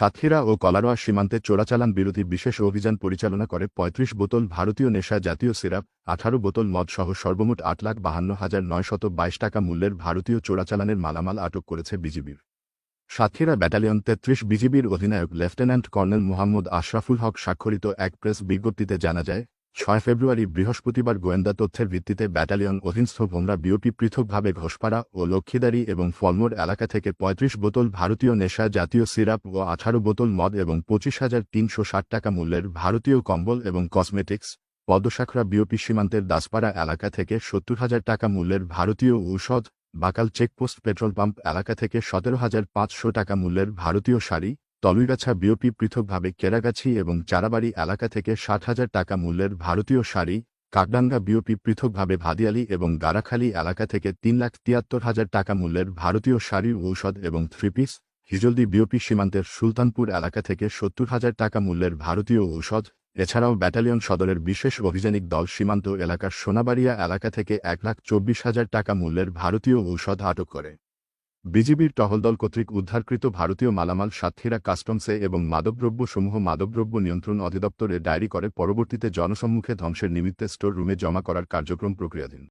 সাতক্ষীরা ও কলারোয়া সীমান্তে চোরাচালান বিরোধী বিশেষ অভিযান পরিচালনা করে ৩৫ বোতল ভারতীয় নেশা জাতীয় সিরাপ, ১৮ বোতল মদসহ সর্বমোট ৮,৫২,৯২২ টাকা মূল্যের ভারতীয় চোরাচালানের মালামাল আটক করেছে বিজিবির সাতক্ষীরা ব্যাটালিয়ন ৩৩ বিজিবির অধিনায়ক লেফটেন্যান্ট কর্নেল মোহাম্মদ আশরাফুল হক স্বাক্ষরিত এক প্রেস বিজ্ঞপ্তিতে জানা যায়, ৬ ফেব্রুয়ারি বৃহস্পতিবার গোয়েন্দা তথ্যের ভিত্তিতে ব্যাটালিয়ন অধীনস্থ ভোমরা বিওপি পৃথকভাবে ঘোষপাড়া ও লক্ষ্মীদারি এবং ফলমোড় এলাকা থেকে ৩৫ বোতল ভারতীয় নেশা জাতীয় সিরাপ ও ১৮ বোতল মদ এবং ২৫,৩৬০ টাকা মূল্যের ভারতীয় কম্বল এবং কসমেটিক্স, পদ্মসাখরা বিওপি সীমান্তের দাসপাড়া এলাকা থেকে ৭০,০০০ টাকা মূল্যের ভারতীয় ঔষধ, বাকাল চেকপোস্ট পেট্রোল পাম্প এলাকা থেকে ১৭,৫০০ টাকা মূল্যের ভারতীয় শাড়ি, তলুইগাছা বিওপি পৃথকভাবে কেরাগাছি এবং চারাবাড়ি এলাকা থেকে ৬০,০০০ টাকা মূল্যের ভারতীয় শাড়ি, কাকডাঙ্গা বিওপি পৃথকভাবে ভাদিয়ালি এবং গারাখালী এলাকা থেকে ৩,৭৩,০০০ টাকা মূল্যের ভারতীয় শাড়ি, ঔষধ এবং থ্রিপিস, হিজলদি বিওপি সীমান্তের সুলতানপুর এলাকা থেকে ৭০,০০০ টাকা মূল্যের ভারতীয় ঔষধ। এছাড়াও ব্যাটালিয়ন সদরের বিশেষ অভিযানিক দল সীমান্ত এলাকার সোনাবাড়িয়া এলাকা থেকে ১,২৪,০০০ টাকা মূল্যের ভারতীয় ঔষধ আটক করে। বিজিবির টহলদল কর্তৃক উদ্ধারকৃত ভারতীয় মালামাল সাতক্ষীরা কাস্টমসে এবং মাদকদ্রব্যসমূহ মাদকদ্রব্য নিয়ন্ত্রণ অধিদপ্তরে ডায়েরি করে পরবর্তীতে জনসম্মুখে ধ্বংসের নিমিত্তে স্টোর রুমে জমা করার কার্যক্রম প্রক্রিয়াধীন।